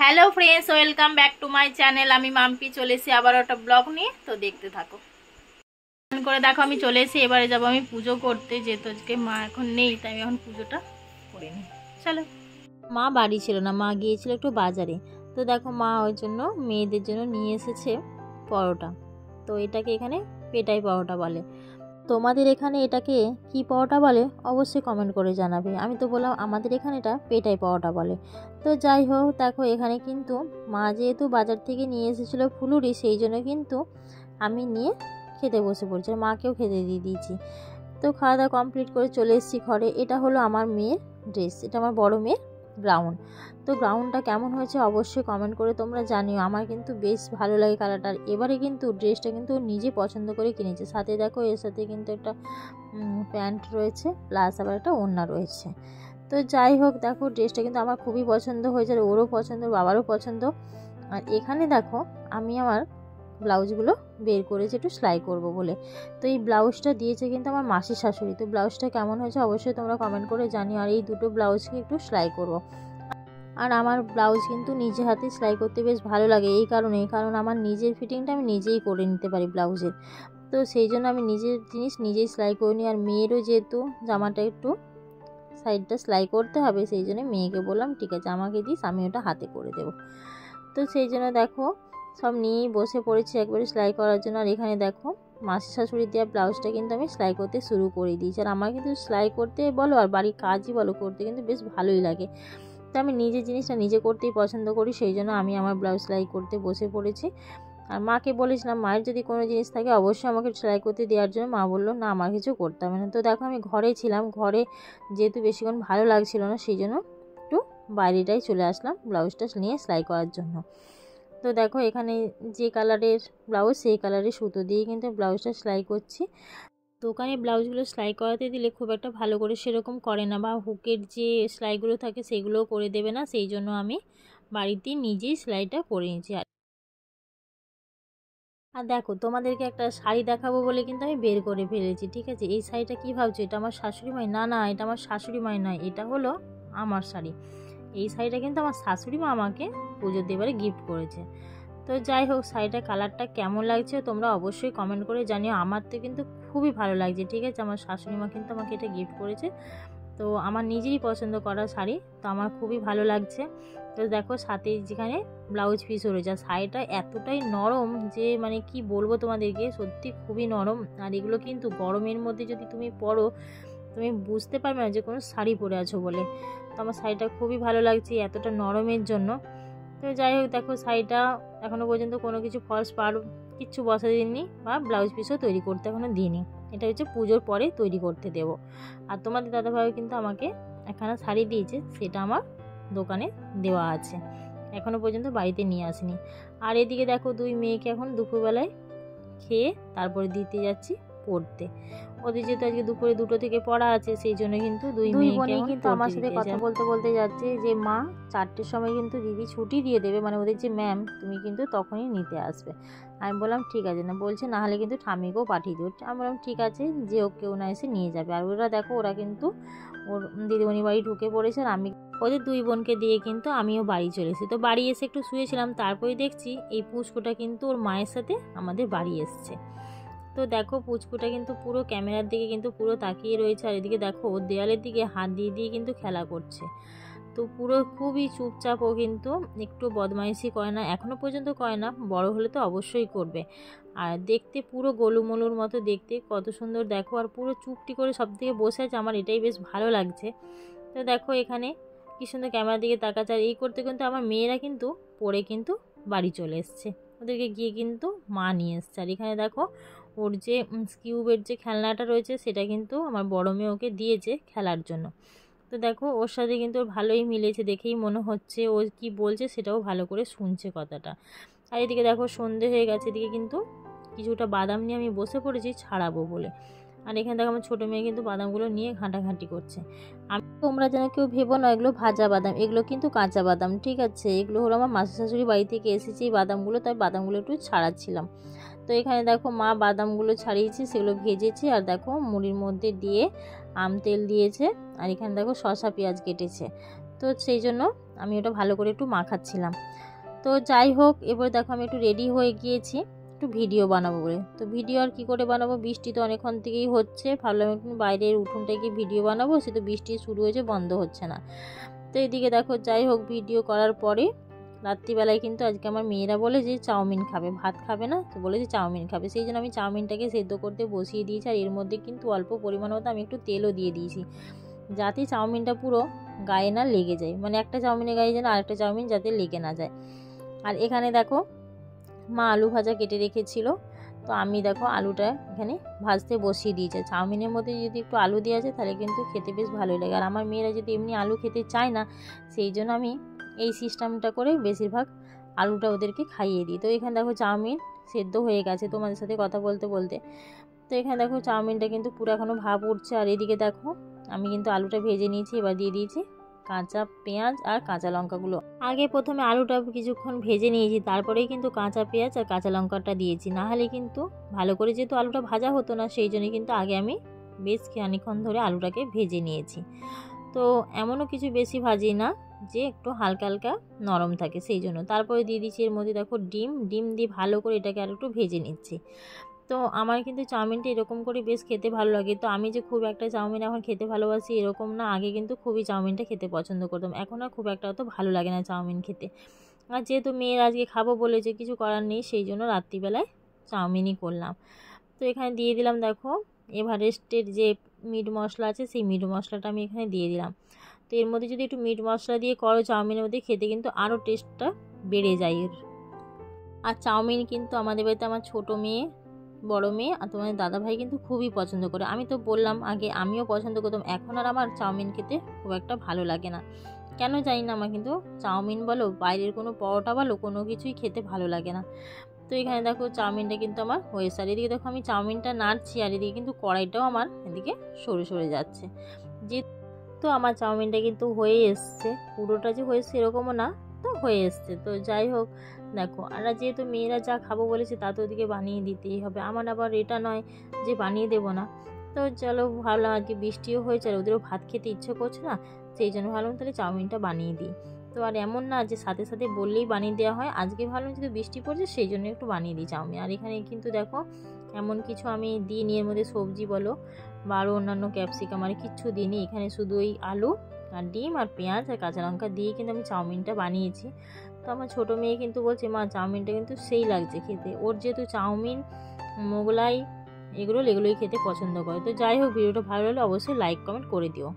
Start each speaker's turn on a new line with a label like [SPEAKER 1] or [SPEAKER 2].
[SPEAKER 1] Hello friends, welcome back to my channel. আমি মাম্পি চলে এসেছি আবার একটা ব্লগ নিয়ে, তো দেখতে থাকো। করে দেখো আমি চলে এসেছি, এবারে যাবো আমি পুজো করতে, যেহেতু আজকে মা এখন নেই তাই আমি এখন পুজোটা করে নিই। চলো। মা বাড়ি ছিল না, মা গিয়েছিল একটু বাজারে। তো দেখো মা ওই জন্য মেয়েদের জন্য নিয়ে এসেছে পরোটা। তো এটাকে এখানে পেটাই পরোটা বলে। তোমাদের এখানে এটাকে কি পরোটা বলে অবশ্যই কমেন্ট করে জানাবে। আমি তো বললাম আমাদের এখানে এটা পেটাই পরোটা বলে। তো যাই হোক, দেখো এখানে কিন্তু মা যেহেতু বাজার থেকে নিয়ে এসেছিলো ফুলুরি, সেই জন্য কিন্তু আমি নিয়ে খেতে বসে পড়ছি, মাকেও খেতে দিয়ে দিয়েছি। তো খাওয়া দাওয়া কমপ্লিট করে চলে এসেছি ঘরে। এটা হলো আমার মেয়ের ড্রেস, এটা আমার বড় মেয়ের গ্রাউন্ড। তো গ্রাউন্ডটা কেমন হয়েছে অবশ্যই কমেন্ট করে তোমরা জানিও। আমার কিন্তু বেশ ভালো লাগে কালারটার। এবারে কিন্তু ড্রেসটা কিন্তু নিজে পছন্দ করে কিনেছে। সাথে দেখো এর সাথে কিন্তু একটা প্যান্ট রয়েছে, প্লাস আবার একটা ওড়না রয়েছে। তো যাই হোক, দেখো ড্রেসটা কিন্তু আমার খুবই পছন্দ হয়েছে, আর ওরও পছন্দ, বাবারও পছন্দ। আর এখানে দেখো আমি আমার ব্লাউজগুলো বের করেছি একটু সেলাই করব বলে। তো এই ব্লাউজটা দিয়েছে কিন্তু আমার মাসির শাশুড়ি। তো ব্লাউজটা কেমন হয়েছে অবশ্যই তোমরা কমেন্ট করে জানিও। আর এই দুটো ব্লাউজকে একটু সেলাই করব। আর আমার ব্লাউজ কিন্তু নিজে হাতে সেলাই করতে বেশ ভালো লাগে, কারণ আমার নিজের ফিটিংটা আমি নিজেই করে নিতে পারি ব্লাউজের। তো সেই জন্য আমি নিজের জিনিস নিজেই সেলাই করে নিই। আর মেয়েরও যেহেতু জামাটা একটু সাইডটা সেলাই করতে হবে, সেই জন্য মেয়েকে বললাম ঠিক আছে আমাকে দিস, আমি ওটা হাতে করে দেবো। তো সেই জন্য দেখো সব নিয়েই বসে পড়েছি একবারে সেলাই করার জন্য। আর এখানে দেখো মাসির শাশুড়ি দেওয়া ব্লাউজটা কিন্তু আমি সেলাই করতে শুরু করে দিয়েছি। আর আমার কিন্তু সেলাই করতে বলো আর বাড়ির কাজই বলো করতে কিন্তু বেশ ভালোই লাগে। তো আমি নিজের জিনিসটা নিজে করতেই পছন্দ করি, সেই জন্য আমি আমার ব্লাউজ সেলাই করতে বসে পড়েছি। আর মাকে বলেছিলাম মায়ের যদি কোনো জিনিস থাকে অবশ্যই আমাকে সেলাই করতে দেওয়ার জন্য। মা বললো না আমার কিছু করতে হবে না। তো দেখো আমি ঘরে ছিলাম, ঘরে যেহেতু বেশিক্ষণ ভালো লাগছিল না, সেই জন্য একটু বাইরেটাই চলে আসলাম ব্লাউজটা নিয়ে সেলাই করার জন্য। তো দেখো এখানে যে কালারের ব্লাউজ সেই কালারের সুতো দিয়ে কিন্তু ব্লাউজটা সেলাই করছি। দোকানে ব্লাউজগুলো সেলাই করাতে দিলে খুব একটা ভালো করে সেরকম করে না, বা হুকের যে সেলাইগুলো থাকে সেগুলোও করে দেবে না, সেই জন্য আমি বাড়িতে নিজেই সেলাইটা করে নিয়েছি। আর দেখো তোমাদেরকে একটা শাড়ি দেখাবো বলে কিন্তু আমি বের করে ফেলেছি, ঠিক আছে। এই শাড়িটা কী ভাবছো, এটা আমার শাশুড়ি মায়ের? না না, এটা আমার শাশুড়ি মায়ের নয়, এটা হলো আমার শাড়ি। এই শাড়িটা কিন্তু আমার শাশুড়ি মা আমাকে পুজোর দেবারে গিফট করেছে। তো যাই হোক, শাড়িটার কালারটা কেমন লাগছে তোমরা অবশ্যই কমেন্ট করে জানিও। আমার তো কিন্তু খুবই ভালো লাগছে, ঠিক আছে। আমার শাশুড়ি মা কিন্তু আমাকে এটা গিফট করেছে, তো আমার নিজেরই পছন্দ করা শাড়ি, তো আমার খুবই ভালো লাগছে। তো দেখো সাথে যেখানে ব্লাউজ পিসও রয়েছে। আর শাড়িটা এতটাই নরম যে মানে কি বলবো তোমাদেরকে, সত্যি খুবই নরম। আর এগুলো কিন্তু গরমের মধ্যে যদি তুমি পরো তুমি বুঝতে পারবে না যে কোনো শাড়ি পরে আছো বলে। তো আমার শাড়িটা খুবই ভালো লাগছে এতটা নরমের জন্য। তো যাই হোক, দেখো শাড়িটা এখনও পর্যন্ত কোনো কিছু ফলস পাড় কিচ্ছু বসা দিইনি, বা ব্লাউজ পিসও তৈরি করতে এখনও দিইনি। এটা হচ্ছে পুজোর পরে তৈরি করতে দেব। আর তোমাদের দাদাভাই কিন্তু আমাকে একখানা শাড়ি দিয়েছে, সেটা আমার দোকানে দেওয়া আছে, এখনও পর্যন্ত বাড়িতে নিয়ে আসিনি। আর এদিকে দেখো দুই মেয়েকে এখন দুপুরবেলায় খেয়ে তারপরে দিতে যাচ্ছি পড়তে। ওদের যেহেতু আজকে দুপুরে 2টো থেকে পড়া আছে, সেই জন্য কিন্তু দুই বোনেই কিন্তু আমার সাথে কথা বলতে বলতে যাচ্ছে যে মা 4টের সময় কিন্তু দিদি ছুটি দিয়ে দেবে, মানে ওদের যে ম্যাম, তুমি কিন্তু তখনই নিতে আসবে। আমি বললাম ঠিক আছে, না বলছে না হলে কিন্তু ঠামিকেও পাঠিয়ে দিও। আমি বললাম ঠিক আছে, যে ও কেউ না এসে নিয়ে যাবে। আর ওরা দেখো ওরা কিন্তু ওর দিদিমণি বাড়ি ঢুকে পড়েছে। আর আমি ওদের দুই বোনকে দিয়ে কিন্তু আমিও বাড়ি চলে এসেছি। তো বাড়ি এসে একটু শুয়েছিলাম, তারপরে দেখছি এই পুষ্কটা কিন্তু ওর মায়ের সাথে আমাদের বাড়ি এসছে। তো দেখো পুচকুটা কিন্তু পুরো ক্যামেরার দিকে কিন্তু পুরো তাকিয়ে রয়েছে। আর এদিকে দেখো ওর দেয়ালের দিকে হাত দিয়ে দিয়ে কিন্তু খেলা করছে। তো পুরো খুবই চুপচাপ, ও কিন্তু একটু বদমাইশি করে না, এখনও পর্যন্ত করে না, বড় হলে তো অবশ্যই করবে। আর দেখতে পুরো গোলুমলুর মতো দেখতে, কত সুন্দর দেখো। আর পুরো চুপটি করে সব দিকে বসে আছে, আমার এটাই বেশ ভালো লাগছে। তো দেখো এখানে কি সুন্দর ক্যামেরার দিকে তাকাচ্ছে। আর এই করতে কিন্তু আমার মেয়েরা কিন্তু পড়ে কিন্তু বাড়ি চলে এসছে, ওদেরকে গিয়ে কিন্তু মা নিয়ে এসছে। আর এখানে দেখো ওর যে কিউবের যে খেলনাটা রয়েছে সেটা কিন্তু আমার বড় মেয়ে ওকে দিয়েছে খেলার জন্য। তো দেখো ওর সাথে কিন্তু ওর ভালোই মিলেছে, দেখেই মনে হচ্ছে ও কি বলছে সেটাও ভালো করে শুনছে কথাটা। আর এদিকে দেখো সন্ধে হয়ে গেছে, এদিকে কিন্তু কিছুটা বাদাম নিয়ে আমি বসে পড়েছি ছাড়াবো বলে। আর এখানে দেখো আমার ছোটো মেয়ে কিন্তু বাদামগুলো নিয়ে ঘাঁটাঘাঁটি করছে। তোমরা যেন কেউ ভেবো না এগুলো ভাজা বাদাম, এগুলো কিন্তু কাঁচা বাদাম, ঠিক আছে। এগুলো হলো আমার মাসি শাশুড়ি বাড়ি থেকে এসেছে এই বাদামগুলো, তাই বাদামগুলো একটু ছাড়াচ্ছিলাম। তো এখানে দেখো মা বাদামগুলো ছাড়িয়েছে, সেগুলো ভেজেছে। আর দেখো মুড়ির মধ্যে দিয়ে আম তেল দিয়েছে। আর এখানে দেখো শসা পেঁয়াজ কেটেছে। তো সেই জন্য আমি ওটা ভালো করে একটু মাখাচ্ছিলাম। তো যাই হোক, এবার দেখো আমি একটু রেডি হয়ে গিয়েছি একটু ভিডিও বানাবো বলে। তো ভিডিও আর কী করে বানাবো, বৃষ্টি তো অনেকক্ষণ থেকেই হচ্ছে, ভাবলাম একটু বাইরের উঠোনটায় গিয়ে ভিডিও বানাবো, সে তো বৃষ্টি শুরু হয়েছে, বন্ধ হচ্ছে না। তো এদিকে দেখো যাই হোক ভিডিও করার পরে রাত্রিবেলায় কিন্তু আজকে আমার মেয়েরা বলে যে চাউমিন খাবে, ভাত খাবে না, তো বলে যে চাউমিন খাবে, সেই জন্য আমি চাউমিনটাকে সেদ্ধ করতে বসিয়ে দিয়েছি। আর এর মধ্যে কিন্তু অল্প পরিমাণ মতো আমি একটু তেলও দিয়ে দিয়েছি, যাতে চাউমিনটা পুরো গায়ে না লেগে যায়, মানে একটা চাউমিনের গায়ে যেন আরেকটা চাউমিন যাতে লেগে না যায়। আর এখানে দেখো মা আলু ভাজা কেটে রেখেছিল, তো আমি দেখো আলুটা এখানে ভাজতে বসিয়ে দিয়েছি। চাউমিনের মধ্যে যদি একটু আলু দেওয়া যায় তাহলে কিন্তু খেতে বেশ ভালোই লাগে। আর আমার মেয়েরা যদি এমনি আলু খেতে চায় না, সেই জন্য আমি এই সিস্টেমটা করে বেশিরভাগ আলুটা ওদেরকে খাইয়ে দিই। তো এখানে দেখো চাউমিন সেদ্ধ হয়ে গেছে তোমাদের সাথে কথা বলতে বলতে। তো এখানে দেখো চাউমিনটা কিন্তু পুরো এখনও ভাপ উঠছে। আর এদিকে দেখো আমি কিন্তু আলুটা ভেজে নিয়েছি, এবার দিয়ে দিয়েছি কাঁচা পেঁয়াজ আর কাঁচা লঙ্কাগুলো। আগে প্রথমে আলুটা কিছুক্ষণ ভেজে নিয়েছি, তারপরেই কিন্তু কাঁচা পেঁয়াজ আর কাঁচা লঙ্কাটা দিয়েছি, নাহলে কিন্তু ভালো করে যেহেতু আলুটা ভাজা হতো না, সেই জন্যই কিন্তু আগে আমি বেশ খানিকক্ষণ ধরে আলুটাকে ভেজে নিয়েছি। তো এমনও কিছু বেশি ভাজি না যে একটু হালকা হালকা নরম থাকে, সেই জন্য। তারপরে দিয়ে দিচ্ছি এর মধ্যে দেখো ডিম দিয়ে ভালো করে এটাকে আর একটু ভেজে নিচ্ছি। তো আমার কিন্তু চাউমিনটা এরকম করে বেশ খেতে ভালো লাগে। তো আমি যে খুব একটা চাউমিন এখন খেতে ভালোবাসি এরকম না, আগে কিন্তু খুবই চাউমিনটা খেতে পছন্দ করতাম, এখন আর খুব একটা অত ভালো লাগে না চাউমিন খেতে। আর যেহেতু মেয়ের আজকে খাবো বলেছে, কিছু করার নেই, সেই জন্য রাত্রিবেলায় চাউমিনই করলাম। তো এখানে দিয়ে দিলাম দেখো এভারেস্টের যে মিট মশলা আছে, সেই মিট মশলাটা আমি এখানে দিয়ে দিলাম। তো এর মধ্যে যদি একটু মিট মশলা দিয়ে করো চাউমিনের মধ্যে, খেতে কিন্তু আরও টেস্টটা বেড়ে যায় এর। আর চাউমিন কিন্তু আমাদের বাড়িতে আমার ছোটো মেয়ে, বড় মেয়ে আর তোমাদের দাদাভাই কিন্তু খুবই পছন্দ করে। আমি তো বললাম আগে আমিও পছন্দ করতাম, এখন আর আমার চাউমিন খেতে খুব একটা ভালো লাগে না, কেন জানি না, আমার কিন্তু চাউমিন বলো বাইরের কোনো পরোটা বলো কোনো কিছুই খেতে ভালো লাগে না। তো এখানে দেখো চাউমিনটা কিন্তু আমার হয়েছে। আর এদিকে দেখো আমি চাউমিনটা নাড়ছি, আর এদিকে কিন্তু কড়াইটাও আমার এদিকে সরে সরে যাচ্ছে। যে তো আমার চাউমিনটা কিন্তু হয়ে এসছে, পুরোটা যে হয়েছে এরকমও না, তো হয়ে এসছে। তো যাই হোক দেখো, আর যেহেতু মেয়েরা যা খাবো বলেছে তা তো ওদিকে বানিয়ে দিতেই হবে, আমার আবার এটা নয় যে বানিয়ে দেবো না। তো চলো ভাবলাম আজকে বৃষ্টিও হয়েছে আর ওদেরও ভাত খেতে ইচ্ছে করছে না, সেই জন্য ভাবলাম তাহলে চাউমিনটা বানিয়ে দিই। তো আর এমন না যে সাথে সাথে বললেই বানিয়ে দেওয়া হয়, আজকে ভাবলাম যেহেতু বৃষ্টি পড়ছে সেই জন্য একটু বানিয়ে দিই চাউমিন। আর এখানে কিন্তু দেখো এমন কিছু আমি দিইনি, এর মধ্যে সবজি বলো বা আরও অন্যান্য ক্যাপসিকাম আর কিচ্ছু দিইনি, এখানে শুধু ওই আলু আর ডিম আর পেঁয়াজ আর কাঁচা লঙ্কা দিয়ে কিন্তু আমি চাউমিনটা বানিয়েছি। তো আমার ছোটো মেয়ে কিন্তু বলছে মা চাউমিনটা কিন্তু সেই লাগছে খেতে, ওর যেহেতু চাউমিন মোগলাই এগুলোই খেতে পছন্দ করে। তো যাই হোক ভিডিওটা ভালো হলে অবশ্যই লাইক কমেন্ট করে দিও।